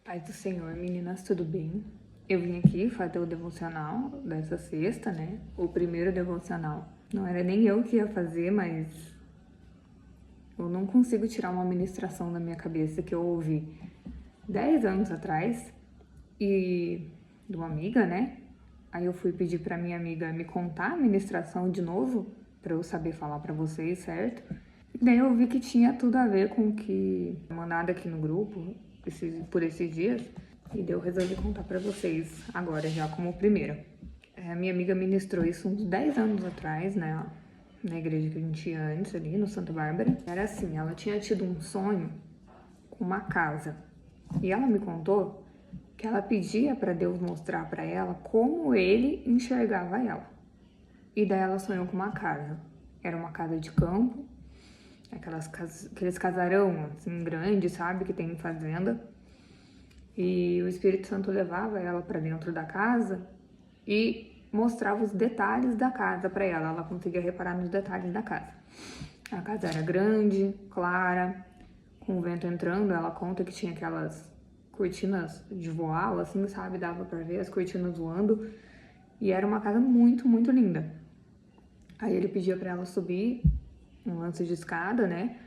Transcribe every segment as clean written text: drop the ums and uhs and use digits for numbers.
Paz do Senhor, meninas, tudo bem? Eu vim aqui fazer o devocional dessa sexta, né? O primeiro devocional. Não era nem eu que ia fazer, mas eu não consigo tirar uma ministração da minha cabeça que eu ouvi 10 anos atrás e de uma amiga, né? Aí eu fui pedir pra minha amiga me contar a ministração de novo, pra eu saber falar pra vocês, certo? E daí eu vi que tinha tudo a ver com o que mandado aqui no grupo por esses dias. E daí eu resolvi contar pra vocês agora, já como primeira. A minha amiga ministrou isso uns 10 anos atrás, né? Na igreja que a gente ia antes ali, no Santa Bárbara. Era assim, ela tinha tido um sonho com uma casa. E ela me contou que ela pedia pra Deus mostrar pra ela como ele enxergava ela. E daí ela sonhou com uma casa. Era uma casa de campo, aqueles casarão assim grande, sabe, que tem em fazenda. E o Espírito Santo levava ela para dentro da casa e mostrava os detalhes da casa para ela. Ela conseguia reparar nos detalhes da casa. A casa era grande, clara, com o vento entrando. Ela conta que tinha aquelas cortinas de voal, assim, sabe, dava para ver as cortinas voando. E era uma casa muito, muito linda. Aí ele pedia para ela subir um lance de escada, né?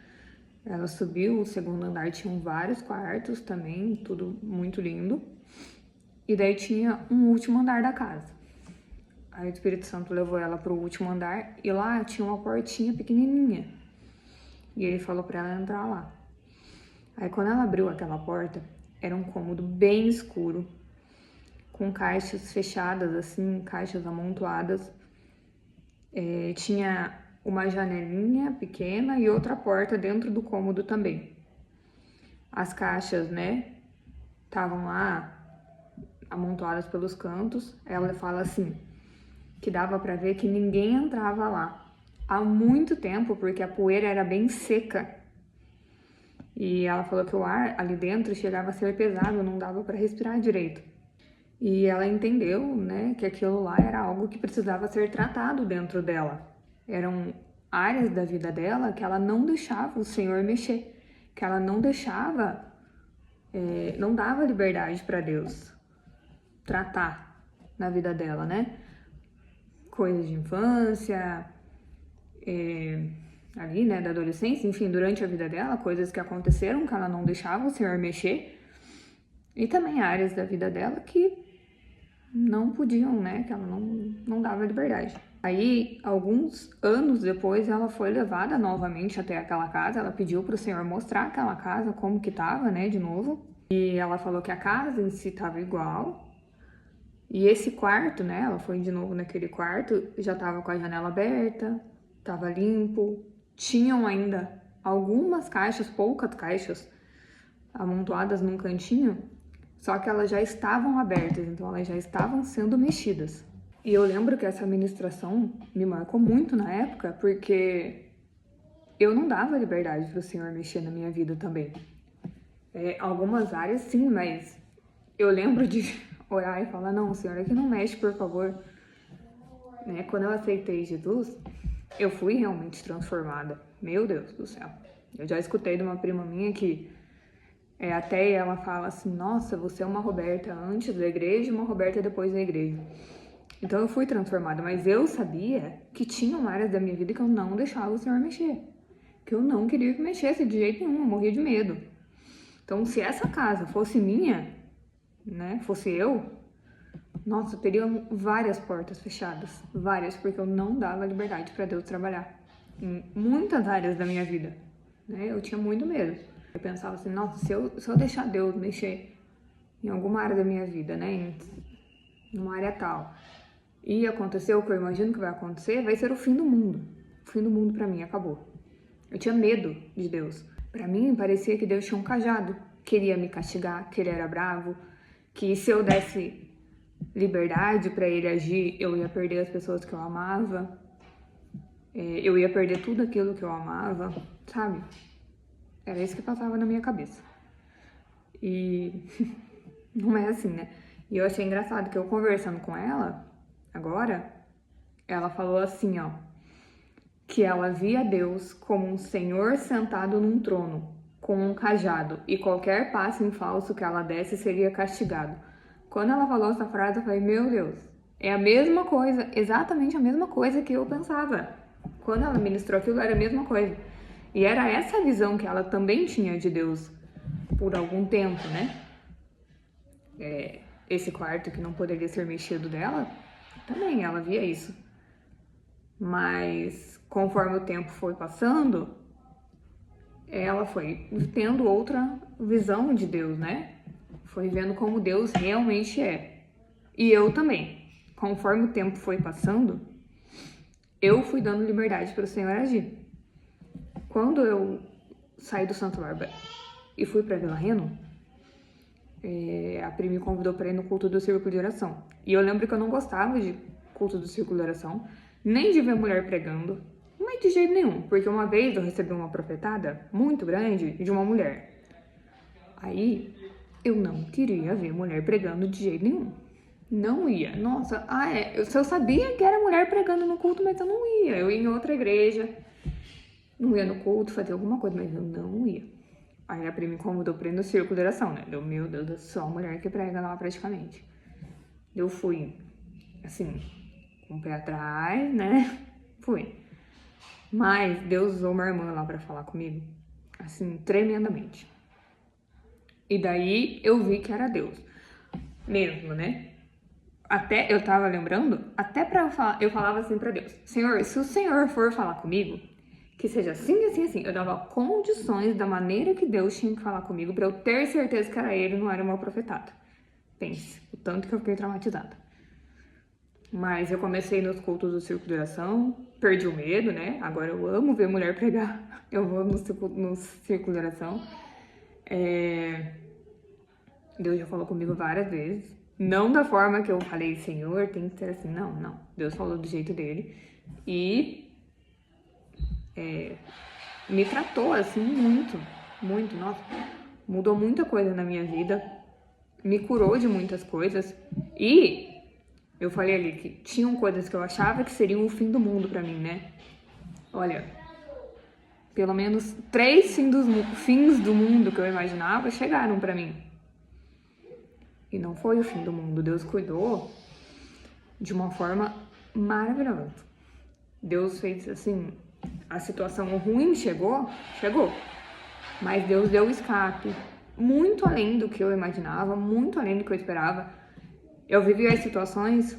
Ela subiu, o segundo andar tinha vários quartos também, tudo muito lindo. E daí tinha um último andar da casa. Aí o Espírito Santo levou ela pro último andar e lá tinha uma portinha pequenininha. E ele falou para ela entrar lá. Aí quando ela abriu aquela porta, era um cômodo bem escuro, com caixas fechadas assim, caixas amontoadas. Tinha uma janelinha pequena e outra porta dentro do cômodo também. As caixas, né, estavam lá amontoadas pelos cantos. Ela fala assim, que dava para ver que ninguém entrava lá há muito tempo, porque a poeira era bem seca. E ela falou que o ar ali dentro chegava a ser pesado, não dava para respirar direito. E ela entendeu, né, que aquilo lá era algo que precisava ser tratado dentro dela. Eram áreas da vida dela que ela não deixava o Senhor mexer, que ela não deixava, não dava liberdade para Deus tratar na vida dela, né? Coisas de infância, ali, né, da adolescência, enfim, durante a vida dela, coisas que aconteceram que ela não deixava o Senhor mexer. E também áreas da vida dela que não podiam, né, que ela não dava liberdade. Aí, alguns anos depois, ela foi levada novamente até aquela casa. Ela pediu para o Senhor mostrar aquela casa, como que tava, né, de novo. E ela falou que a casa em si tava igual. E esse quarto, né, ela foi de novo naquele quarto, já tava com a janela aberta, tava limpo. Tinham ainda algumas caixas, poucas caixas, amontoadas num cantinho, só que elas já estavam abertas, então elas já estavam sendo mexidas. E eu lembro que essa ministração me marcou muito na época, porque eu não dava liberdade para o Senhor mexer na minha vida também. Algumas áreas sim, mas eu lembro de orar e falar, não, Senhor, aqui não mexe, por favor. Né? Quando eu aceitei Jesus, eu fui realmente transformada. Meu Deus do céu. Eu já escutei de uma prima minha que até ela fala assim, nossa, você é uma Roberta antes da igreja e uma Roberta depois da igreja. Então eu fui transformada, mas eu sabia que tinham áreas da minha vida que eu não deixava o Senhor mexer. Que eu não queria que mexesse de jeito nenhum, eu morria de medo. Então se essa casa fosse minha, né, fosse eu, nossa, teriam várias portas fechadas. Várias, porque eu não dava liberdade para Deus trabalhar. Em muitas áreas da minha vida, né, eu tinha muito medo. Eu pensava assim, nossa, se eu deixar Deus mexer em alguma área da minha vida, né, em uma área tal, e acontecer o que eu imagino que vai acontecer, vai ser o fim do mundo. O fim do mundo pra mim, acabou. Eu tinha medo de Deus. Pra mim, parecia que Deus tinha um cajado, queria me castigar, que ele era bravo, que se eu desse liberdade pra ele agir, eu ia perder as pessoas que eu amava, eu ia perder tudo aquilo que eu amava, sabe? Era isso que passava na minha cabeça. E não é assim, né? E eu achei engraçado que eu conversando com ela, agora, ela falou assim, ó, que ela via Deus como um senhor sentado num trono com um cajado, e qualquer passo em falso que ela desse seria castigado. Quando ela falou essa frase, eu falei, meu Deus, é a mesma coisa, exatamente a mesma coisa que eu pensava. Quando ela ministrou aquilo, era a mesma coisa. E era essa visão que ela também tinha de Deus por algum tempo, né? Esse quarto que não poderia ser mexido dela, também ela via isso. Mas conforme o tempo foi passando, ela foi tendo outra visão de Deus, né? Foi vendo como Deus realmente é. E eu também. Conforme o tempo foi passando, eu fui dando liberdade para o Senhor agir. Quando eu saí do Santa Bárbara e fui para Vila Reno, a Pri me convidou para ir no culto do Círculo de Oração. E eu lembro que eu não gostava de culto do Círculo de Oração, nem de ver mulher pregando, mas de jeito nenhum. Porque uma vez eu recebi uma profetada muito grande de uma mulher. Aí eu não queria ver mulher pregando de jeito nenhum. Não ia. Nossa, eu sabia que era mulher pregando no culto, mas eu não ia. Eu ia em outra igreja, não ia no culto, fazer alguma coisa, mas eu não ia. Aí a Pri me convidou pra ir no Círculo de Oração, né? Meu Deus, é só mulher que prega lá praticamente. Eu fui, assim, com o pé atrás, né? Fui. Mas Deus usou uma irmã lá pra falar comigo, assim, tremendamente. E daí eu vi que era Deus mesmo, né? Até eu tava lembrando, até pra falar, eu falava assim pra Deus: Senhor, se o Senhor for falar comigo, que seja assim, assim, assim. Eu dava condições da maneira que Deus tinha que falar comigo pra eu ter certeza que era ele, não era o meu profetado. Pense, o tanto que eu fiquei traumatizada. Mas eu comecei nos cultos do Círculo de Oração, perdi o medo, né? Agora eu amo ver mulher pregar. Eu vou no Círculo de Oração. Deus já falou comigo várias vezes. Não da forma que eu falei, Senhor, tem que ser assim. Não, não. Deus falou do jeito dele. E me tratou assim muito, muito. Nossa, mudou muita coisa na minha vida. Me curou de muitas coisas. E eu falei ali que tinham coisas que eu achava que seriam o fim do mundo pra mim, né? Olha, pelo menos 3 fins do mundo que eu imaginava chegaram pra mim. E não foi o fim do mundo. Deus cuidou de uma forma maravilhosa. Deus fez assim, a situação ruim chegou, mas Deus deu escape, muito além do que eu imaginava, muito além do que eu esperava. Eu vivi as situações,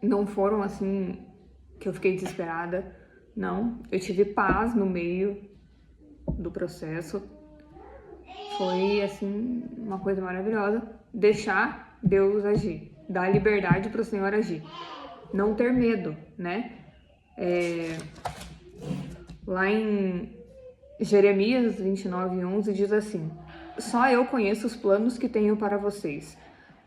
não foram assim que eu fiquei desesperada, não. Eu tive paz no meio do processo. Foi, assim, uma coisa maravilhosa. Deixar Deus agir. Dar liberdade para o Senhor agir. Não ter medo, né? Lá em Jeremias 29:11 diz assim: só eu conheço os planos que tenho para vocês.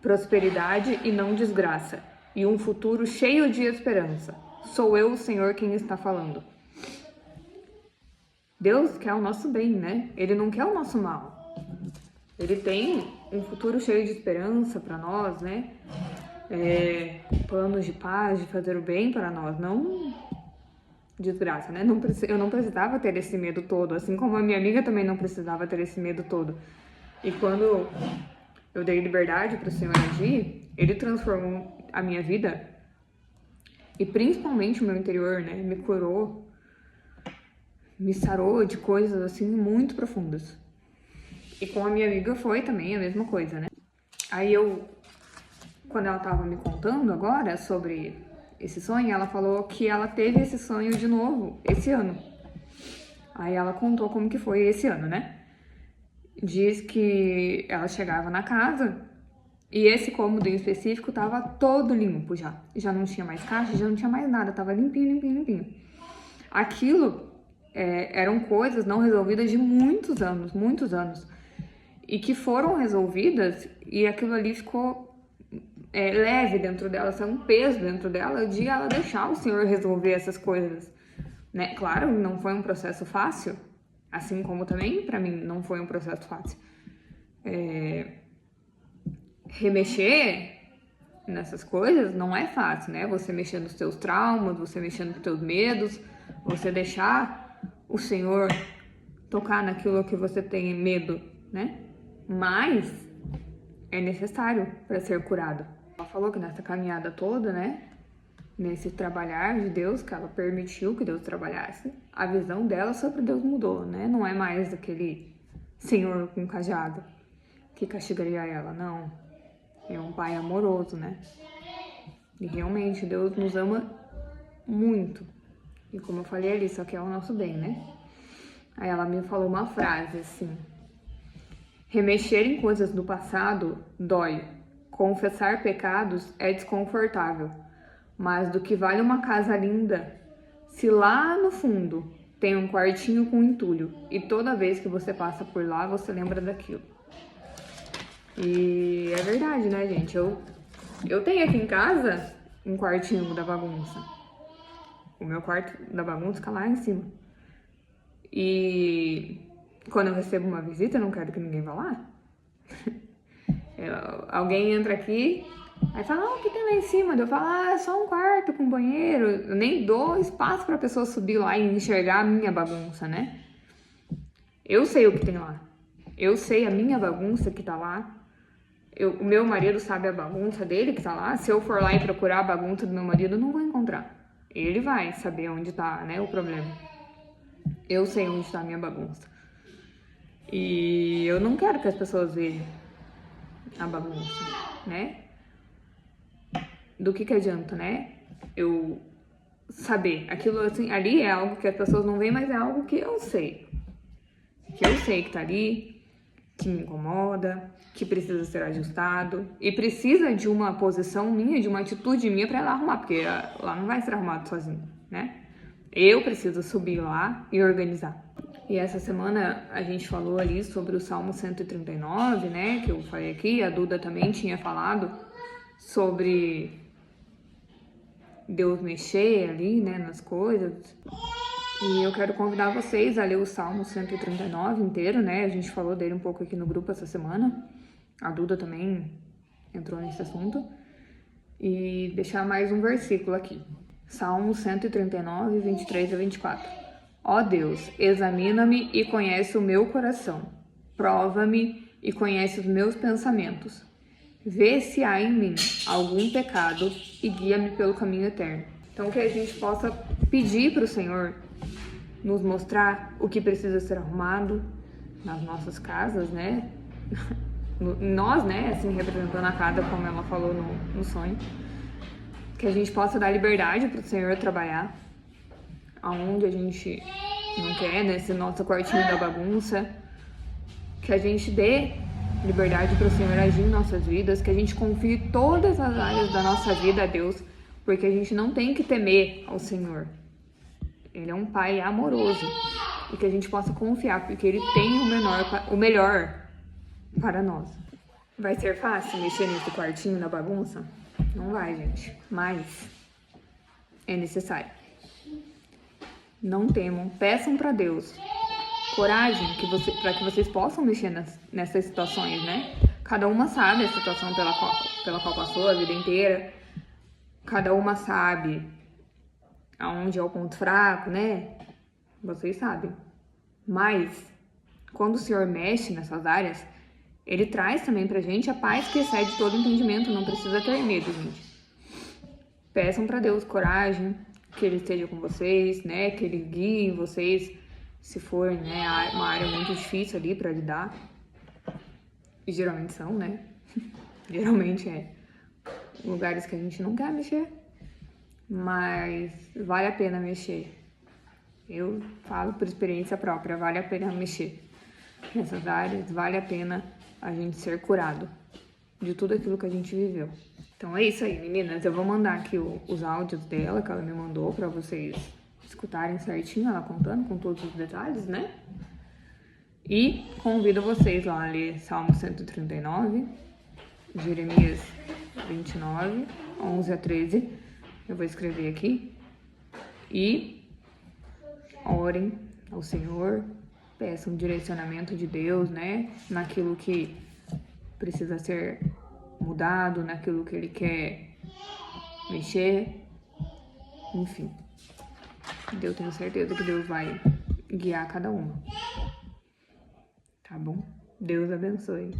Prosperidade e não desgraça. E um futuro cheio de esperança. Sou eu, o Senhor, quem está falando. Deus quer o nosso bem, né? Ele não quer o nosso mal. Ele tem um futuro cheio de esperança para nós, né? Planos de paz, de fazer o bem para nós, não desgraça, né? Eu não precisava ter esse medo todo, assim como a minha amiga também não precisava ter esse medo todo. E quando eu dei liberdade para o Senhor agir, Ele transformou a minha vida e principalmente o meu interior, né? Me curou, me sarou de coisas assim muito profundas. E com a minha amiga foi também a mesma coisa, né? Aí quando ela tava me contando agora sobre esse sonho, ela falou que ela teve esse sonho de novo esse ano. Aí ela contou como que foi esse ano, né? Diz que ela chegava na casa e esse cômodo em específico tava todo limpo já. Já não tinha mais caixa, já não tinha mais nada, tava limpinho, limpinho, limpinho. Aquilo eram coisas não resolvidas de muitos anos. E que foram resolvidas e aquilo ali ficou leve dentro dela, saiu um peso dentro dela de ela deixar o Senhor resolver essas coisas, né? Claro, não foi um processo fácil, assim como também pra mim não foi um processo fácil. Remexer nessas coisas não é fácil, né? Você mexer nos seus traumas, você mexer nos seus medos, você deixar o Senhor tocar naquilo que você tem medo, né? Mas é necessário para ser curado. Ela falou que nessa caminhada toda, né? Nesse trabalhar de Deus, que ela permitiu que Deus trabalhasse, a visão dela sobre Deus mudou, né? Não é mais aquele senhor com cajado que castigaria ela, não. É um pai amoroso, né? E realmente Deus nos ama muito. E como eu falei ali, só que é o nosso bem, né? Aí ela me falou uma frase assim: remexer em coisas do passado dói. Confessar pecados é desconfortável. Mas do que vale uma casa linda se lá no fundo tem um quartinho com entulho e toda vez que você passa por lá você lembra daquilo. E é verdade, né, gente? Eu tenho aqui em casa um quartinho da bagunça. O meu quarto da bagunça fica lá em cima. E quando eu recebo uma visita, eu não quero que ninguém vá lá. Alguém entra aqui, aí fala, o que tem lá em cima? Eu falo, é só um quarto com banheiro. Eu nem dou espaço pra pessoa subir lá e enxergar a minha bagunça, né? Eu sei o que tem lá. Eu sei a minha bagunça que tá lá. O meu marido sabe a bagunça dele que tá lá. Se eu for lá e procurar a bagunça do meu marido, eu não vou encontrar. Ele vai saber onde tá, né, o problema. Eu sei onde tá a minha bagunça. E eu não quero que as pessoas vejam a bagunça, né? Do que adianta, né? Eu saber. Aquilo assim, ali é algo que as pessoas não veem, mas é algo que eu sei. Que eu sei que tá ali, que me incomoda, que precisa ser ajustado. E precisa de uma posição minha, de uma atitude minha pra ela arrumar, porque lá não vai ser arrumado sozinho, né? Eu preciso subir lá e organizar. E essa semana a gente falou ali sobre o Salmo 139, né? Que eu falei aqui, a Duda também tinha falado sobre Deus mexer ali, né, nas coisas. E eu quero convidar vocês a ler o Salmo 139 inteiro, né? A gente falou dele um pouco aqui no grupo essa semana. A Duda também entrou nesse assunto. E deixar mais um versículo aqui. Salmo 139, 23 a 24. Ó Deus, examina-me e conhece o meu coração. Prova-me e conhece os meus pensamentos. Vê se há em mim algum pecado e guia-me pelo caminho eterno. Então que a gente possa pedir para o Senhor nos mostrar o que precisa ser arrumado nas nossas casas, né? Nós, né? Assim, representando a casa, como ela falou no sonho. Que a gente possa dar liberdade para o Senhor trabalhar aonde a gente não quer, nesse nosso quartinho da bagunça. Que a gente dê liberdade para o Senhor agir em nossas vidas, que a gente confie todas as áreas da nossa vida a Deus, porque a gente não tem que temer ao Senhor. Ele é um Pai amoroso e que a gente possa confiar, porque Ele tem o melhor para nós. Vai ser fácil mexer nesse quartinho na bagunça? Não vai, gente, mas é necessário. Não temam, peçam para Deus coragem para que vocês possam mexer nessas situações, né? Cada uma sabe a situação pela qual passou a vida inteira. Cada uma sabe aonde é o ponto fraco, né? Vocês sabem. Mas, quando o Senhor mexe nessas áreas, Ele traz também pra gente a paz que excede todo entendimento. Não precisa ter medo, gente. Peçam pra Deus coragem, que Ele esteja com vocês, né? Que Ele guie vocês, se for, né, uma área muito difícil ali pra lidar. E geralmente são, né? Geralmente é lugares que a gente não quer mexer, mas vale a pena mexer. Eu falo por experiência própria, vale a pena mexer nessas áreas, vale a pena a gente ser curado de tudo aquilo que a gente viveu. Então é isso aí, meninas. Eu vou mandar aqui os áudios dela, que ela me mandou, pra vocês escutarem certinho, ela contando com todos os detalhes, né? E convido vocês lá a ler Salmo 139, Jeremias 29, 11 a 13. Eu vou escrever aqui. E orem ao Senhor, peçam direcionamento de Deus, né? Naquilo que precisa ser mudado, naquilo que Ele quer mexer. Enfim, eu tenho certeza que Deus vai guiar cada uma. tá bom? Deus abençoe.